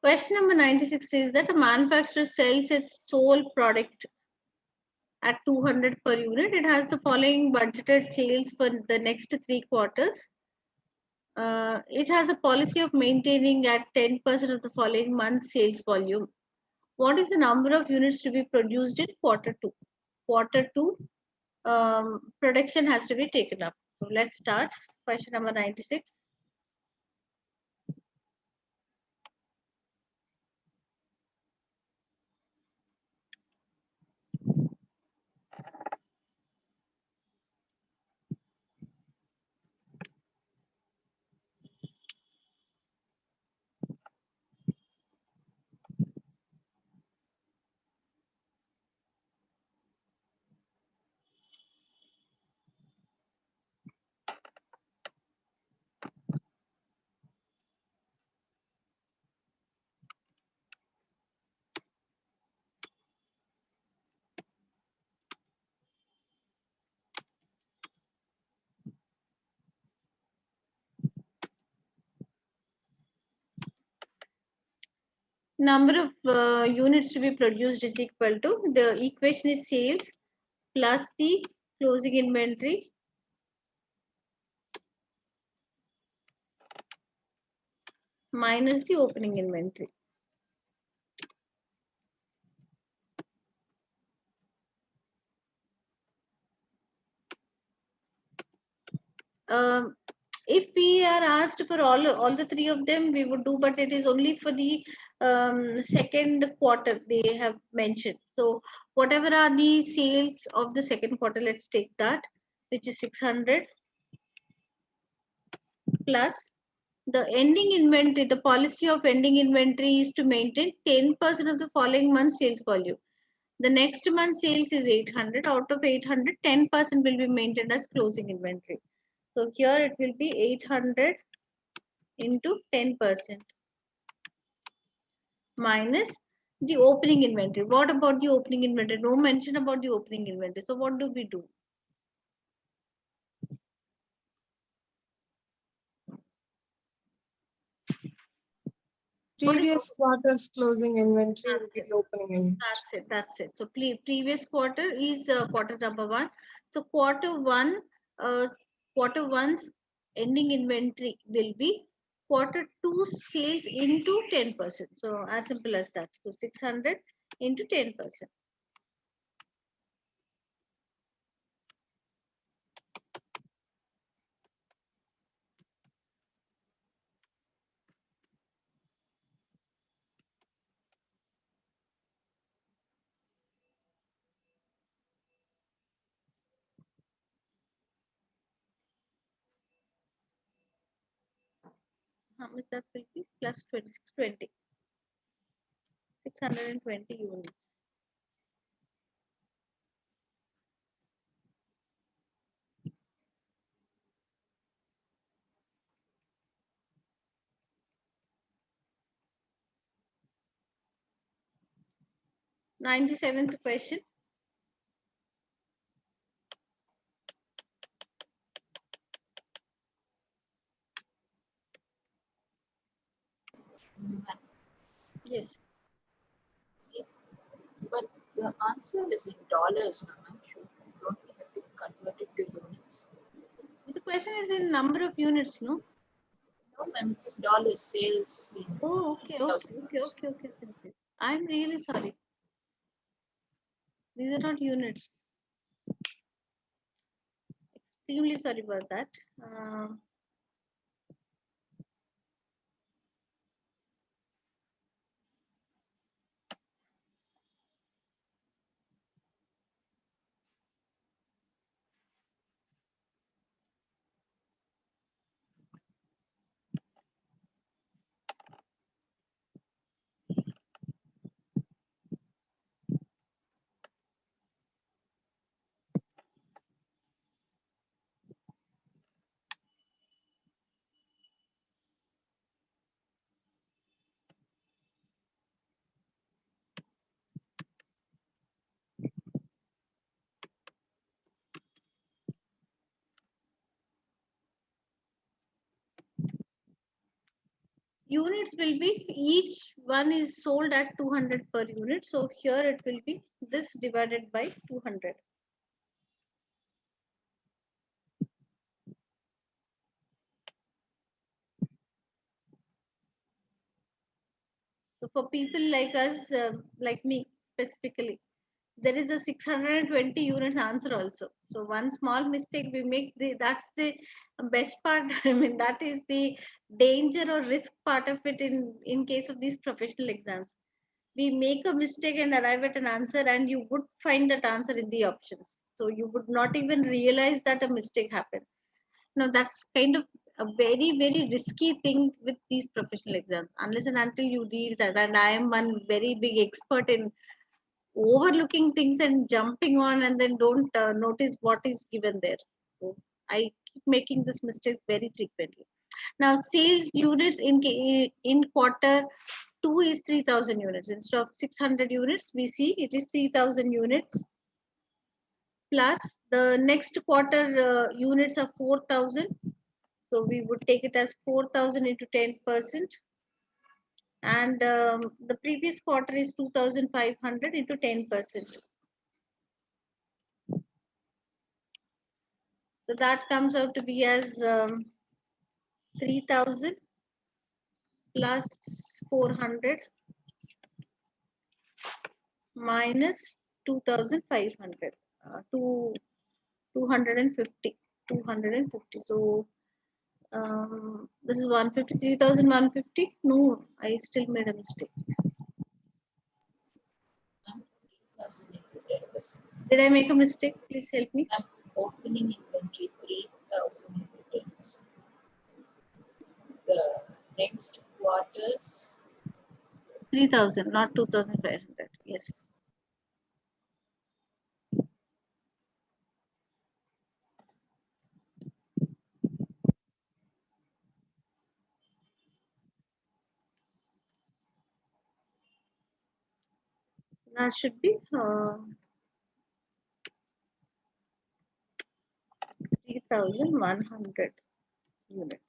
Question number 96 says that a manufacturer sells its sole product at 200 per unit. It has the following budgeted sales for the next 3 quarters. It has a policy of maintaining at 10% of the following month's sales volume. What is the number of units to be produced in quarter two? Quarter two production has to be taken up. So let's start. Question number 96. Number of units to be produced is equal to, the equation is sales plus the closing inventory minus the opening inventory. If we are asked for all the three of them, we would do, but it is only for the second quarter they have mentioned. So whatever are the sales of the second quarter, let's take that, which is 600 plus the ending inventory. The policy of ending inventory is to maintain 10% of the following month's sales volume. The next month sales is 800. Out of 800, 10% will be maintained as closing inventory. So here it will be 800 into 10% minus the opening inventory. What about the opening inventory? No mention about the opening inventory. So what do we do? Previous quarter's closing inventory will be the opening inventory. That's it. So previous quarter is quarter number 1. So quarter 1's ending inventory will be quarter 2 sales into 10%. So as simple as that. So 600 into 10%. How much that will be? Plus 2620. 620 units. th question. Yes. But the answer is in dollars, ma'am. Don't we have to convert it to units? The question is in number of units, no? No, ma'am, it says dollars sales. Oh, okay. I'm really sorry. These are not units. Extremely sorry about that. units will be, each one is sold at 200 per unit. So here it will be this divided by 200. So for people like us, like me specifically, there is a 620 units answer also. So one small mistake we make, that's the best part. I mean, that is the danger or risk part of it in case of these professional exams. We make a mistake and arrive at an answer, and you would find that answer in the options. So you would not even realize that a mistake happened. Now that's kind of a very, very risky thing with these professional exams, unless and until you read that. And I am one very big expert in overlooking things and jumping on and then don't notice what is given there. So I keep making this mistakes very frequently. Now sales units in quarter 2 is 3000 units. Instead of 600 units, we see it is 3000 units, plus the next quarter units are 4000. So we would take it as 4000 into 10%. And the previous quarter is 2500 into 10%. So that comes out to be as 3000 plus 400 minus 2500, to 250. 250. So this is 150, 3150. No, I still made a mistake. 3,000 into 10%. Did I make a mistake? Please help me. I'm opening inventory 3,000 into 10%. The next quarters 3000, not 2500. Yes. That should be 3100 units.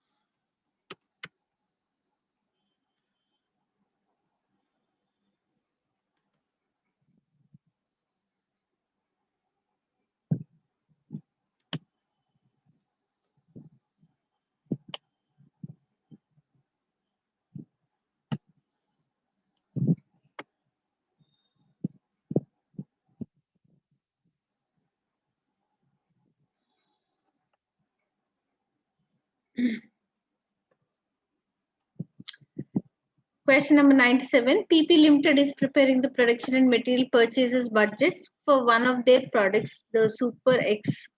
Question number 97. PP Limited is preparing the production and material purchases budgets for one of their products, the Super X,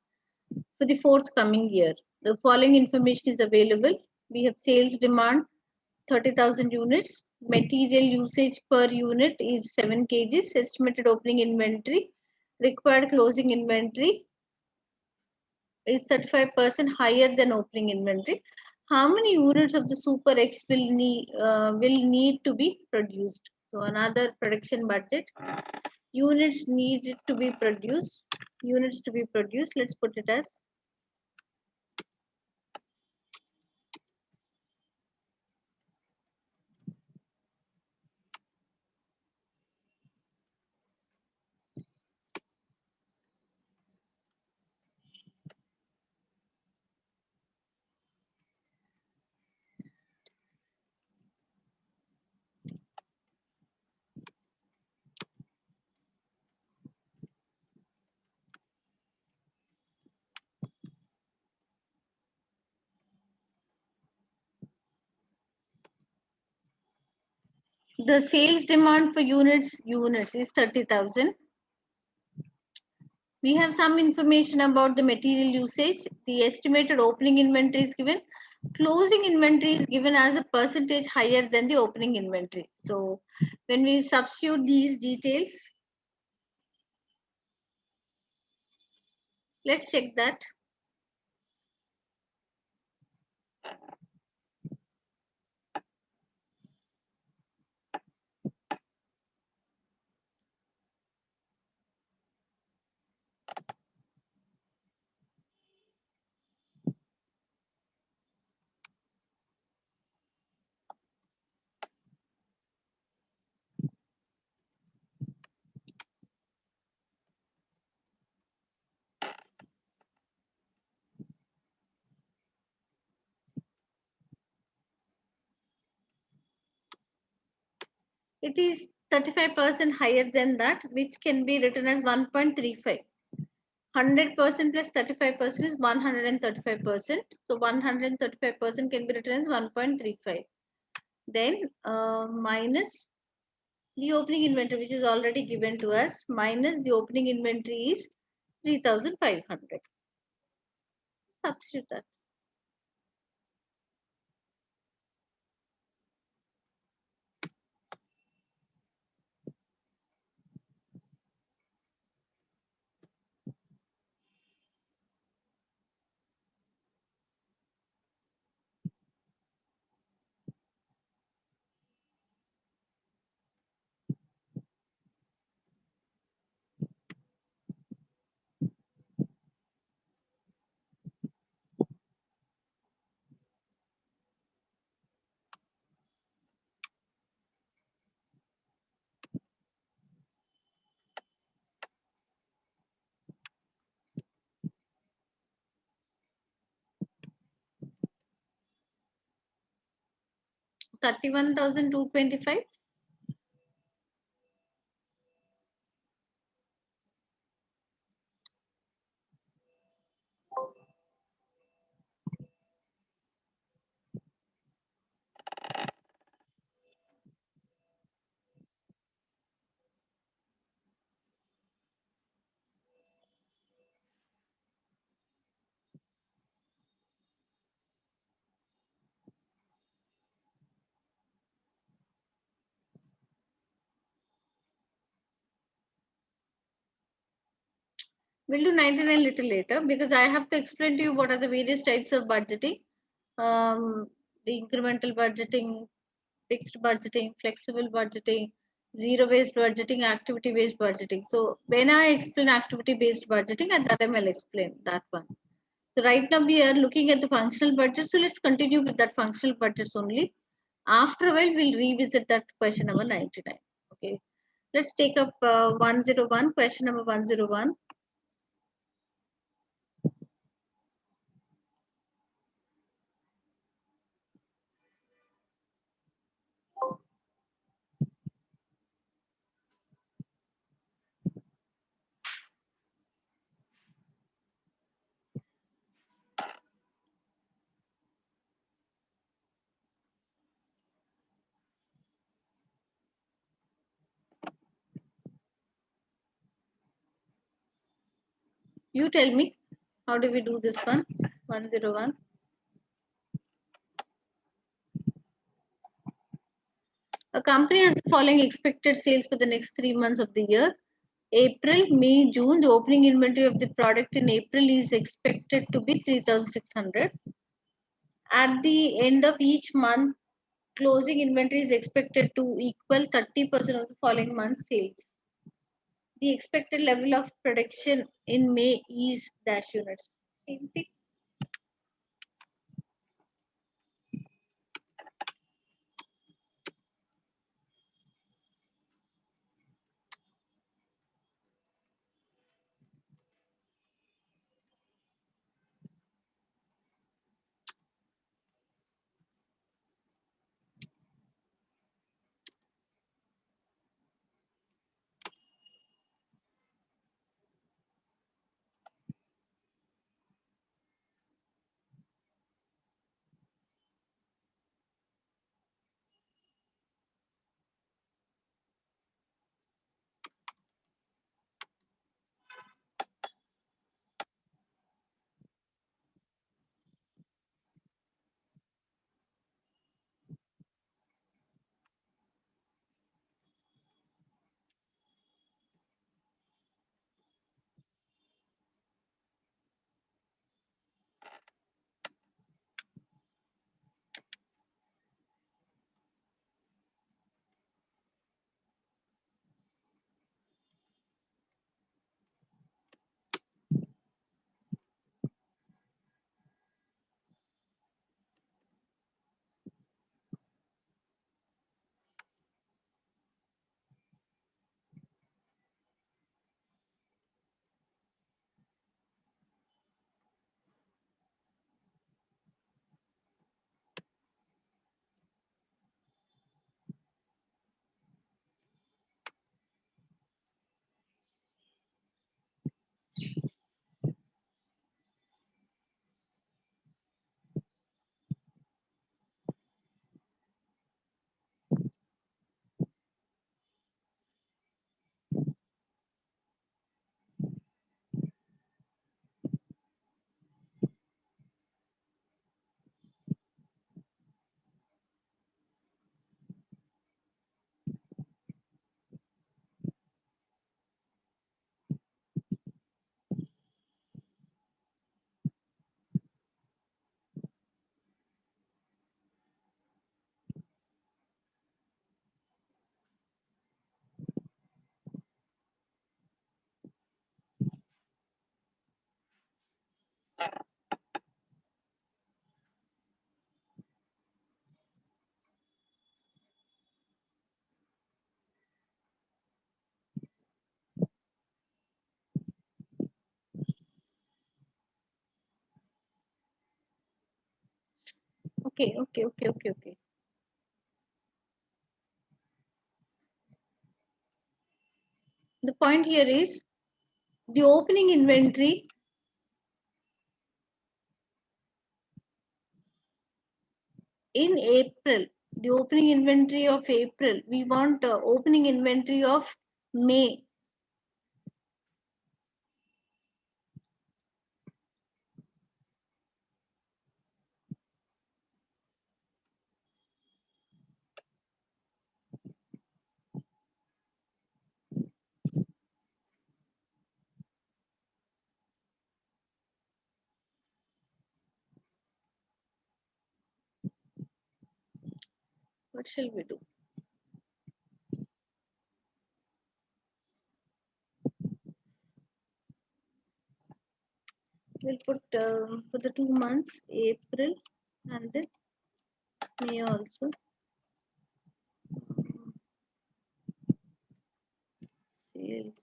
for the forthcoming year. The following information is available. We have sales demand 30,000 units. Material usage per unit is 7 kgs. Estimated opening inventory. Required closing inventory is 35% higher than opening inventory. How many units of the Super X will need to be produced? So another production budget. Units needed to be produced. Units to be produced. Let's put it as the sales demand for units is 30,000. We have some information about the material usage. The estimated opening inventory is given. Closing inventory is given as a percentage higher than the opening inventory. So when we substitute these details, let's check that. it is 35% higher than that, which can be written as 1.35. 100% plus 35% is 135%. So 135% can be written as 1.35. Then minus the opening inventory, which is already given to us, minus the opening inventory is 3,500. Substitute that. 31,225. We'll do 99 little later because I have to explain to you what are the various types of budgeting. The incremental budgeting, fixed budgeting, flexible budgeting, zero-based budgeting, activity-based budgeting. So when I explain activity-based budgeting, at that time I'll explain that one. So right now we are looking at the functional budget. So let's continue with that functional budgets only. After a while, we'll revisit that question number 99. Okay. Let's take up 101, question number 101. You tell me, how do we do this one? 101. A company has the following expected sales for the next 3 months of the year. April, May, June, the opening inventory of the product in April is expected to be 3,600. At the end of each month, closing inventory is expected to equal 30% of the following month's sales. The expected level of production in May is dash units. Same thing. Okay. The point here is the opening inventory in April. The opening inventory of April. We want opening inventory of May. What shall we do? We'll put for the 2 months, April and then May also. Sales.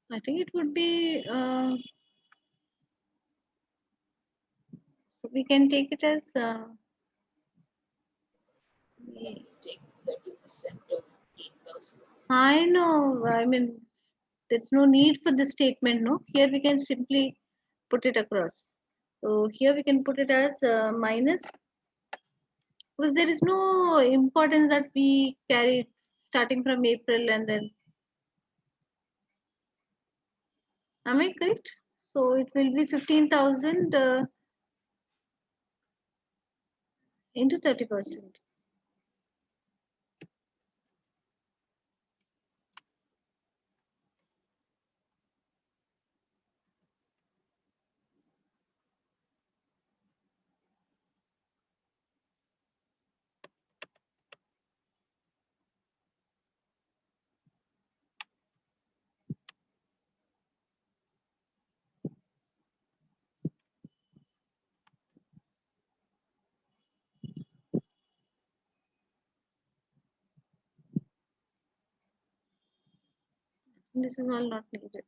I think it would be, so we can take it as, Can you take 30% of 8,000? I know, I mean, there's no need for this statement, no? Here we can simply put it across. So here we can put it as minus, because there is no importance that we carry starting from April and then, am I correct? So it will be 15,000 into 30%. This is all not needed.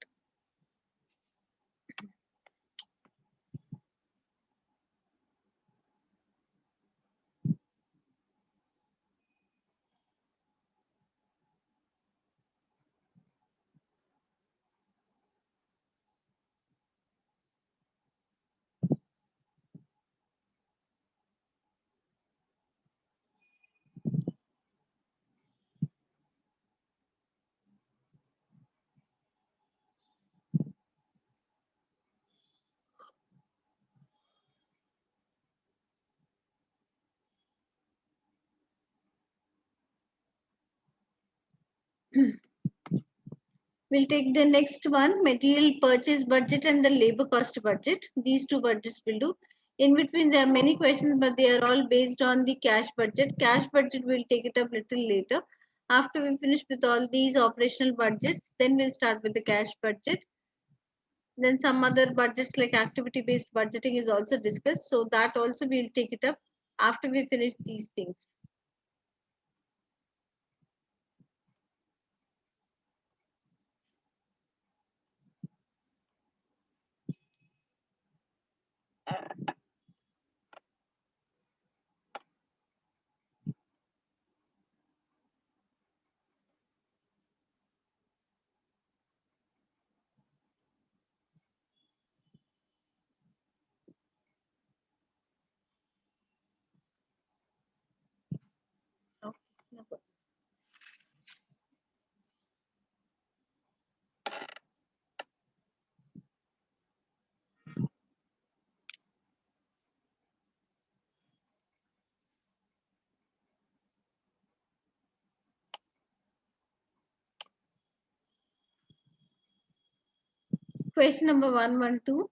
We'll take the next one, material purchase budget and the labor cost budget. These two budgets will do. In between, there are many questions, but they are all based on the cash budget. Cash budget, we'll take it up little later. After we finish with all these operational budgets, then we'll start with the cash budget. Then some other budgets like activity based budgeting is also discussed. So that also we'll take it up after we finish these things. Okay, no problem. Question number 112.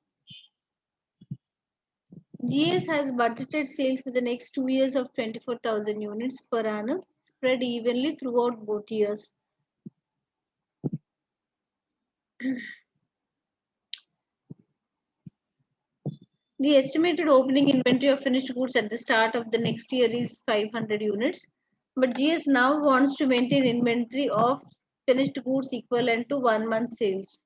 GS has budgeted sales for the next 2 years of 24,000 units per annum, spread evenly throughout both years. The estimated opening inventory of finished goods at the start of the next year is 500 units, but GS now wants to maintain inventory of finished goods equivalent to 1 month sales.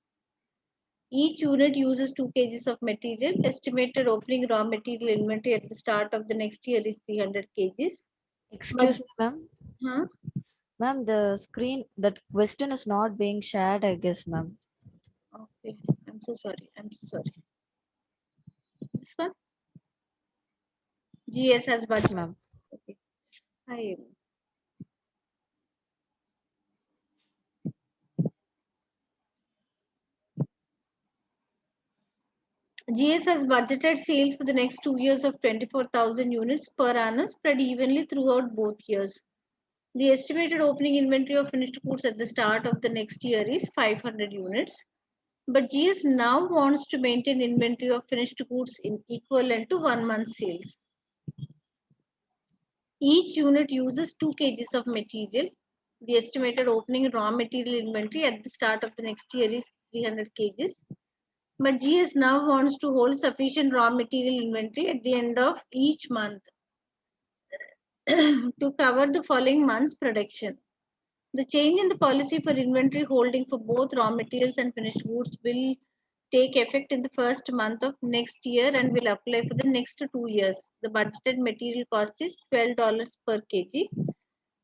Each unit uses 2 kgs of material. Estimated opening raw material inventory at the start of the next year is 300 kgs. Excuse me, ma'am. Huh? Ma'am, the screen, that question is not being shared, I guess, ma'am. Okay, I'm so sorry. I'm so sorry. This one? GS has Yes, budget. ma'am. Okay. Hi. GS has budgeted sales for the next 2 years of 24,000 units per annum, spread evenly throughout both years. The estimated opening inventory of finished goods at the start of the next year is 500 units. But GS now wants to maintain inventory of finished goods in equivalent to 1 month sales. Each unit uses 2 kgs of material. The estimated opening raw material inventory at the start of the next year is 300 kgs. But GS now wants to hold sufficient raw material inventory at the end of each month to cover the following month's production. The change in the policy for inventory holding for both raw materials and finished goods will take effect in the first month of next year and will apply for the next 2 years. The budgeted material cost is $12 per kg.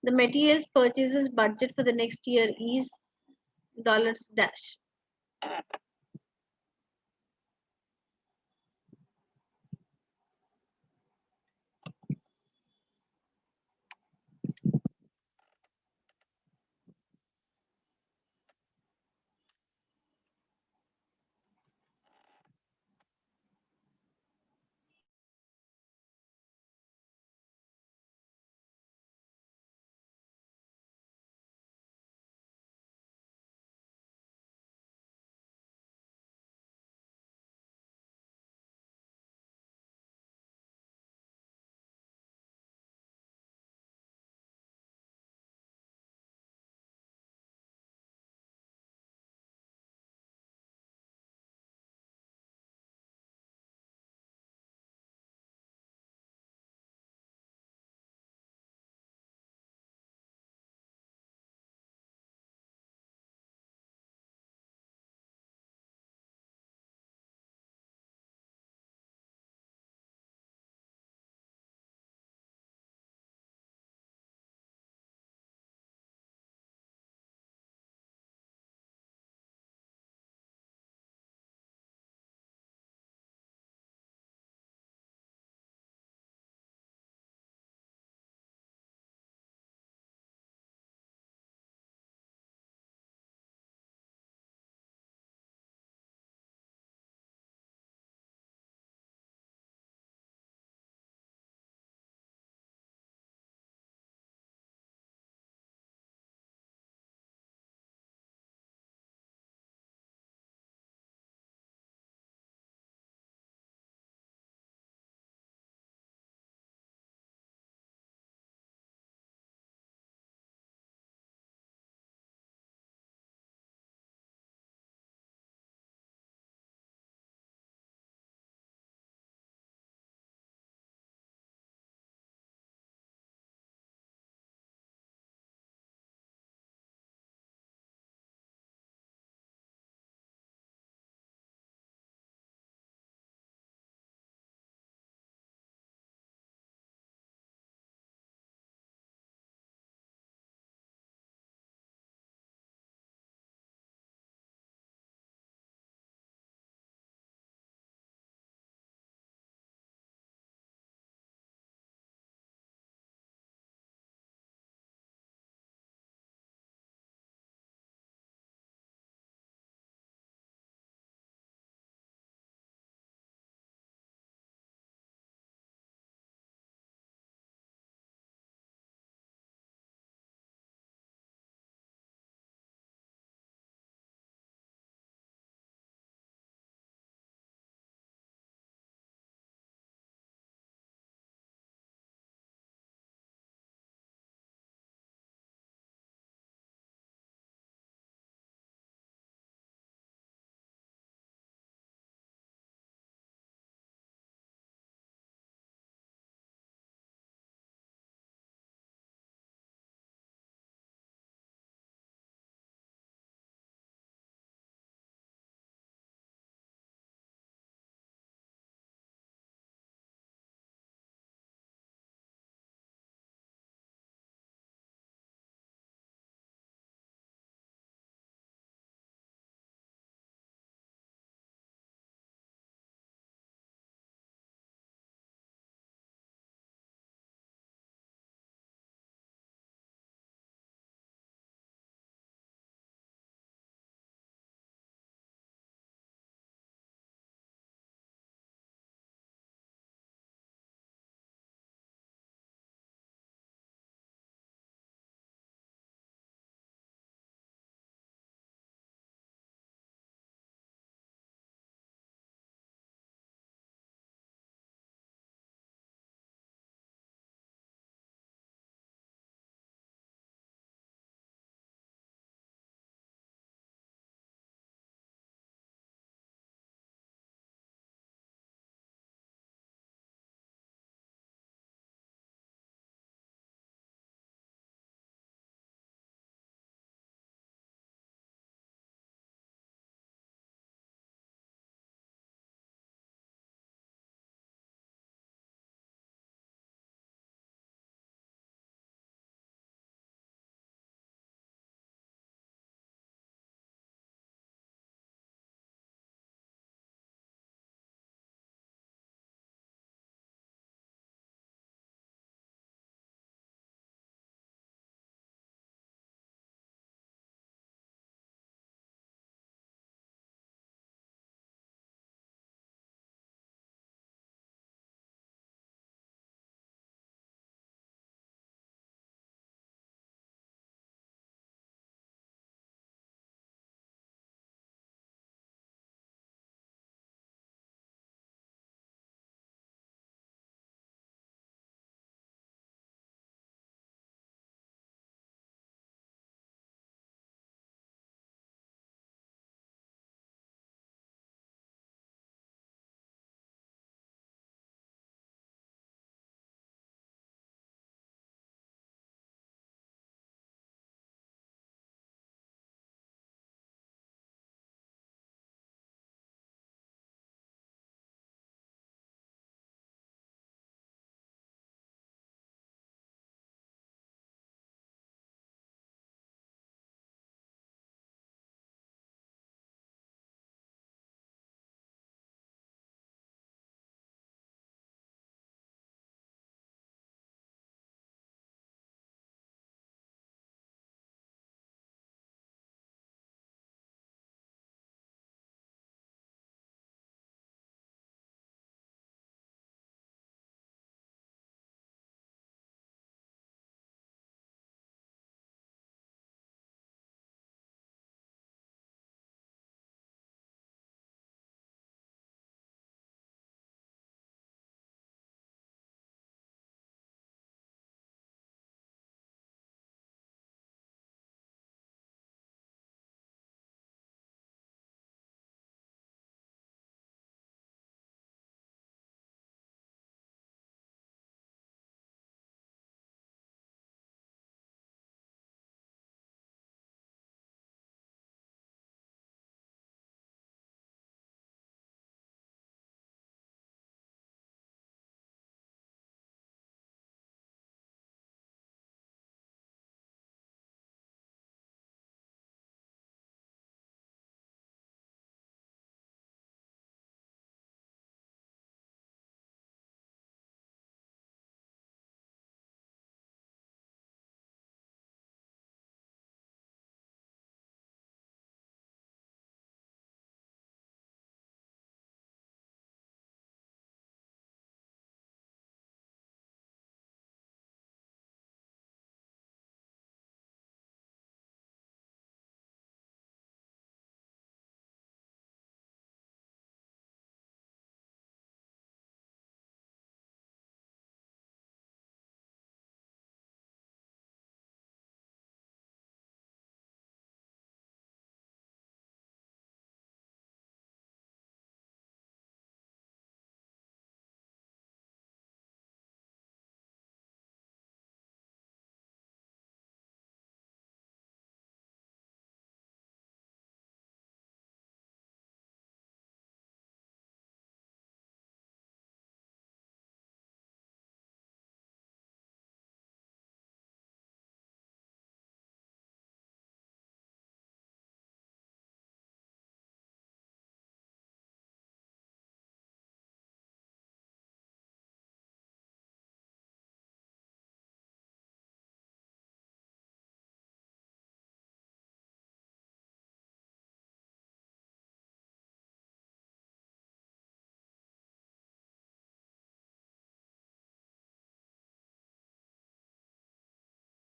The materials purchases budget for the next year is dollars dash.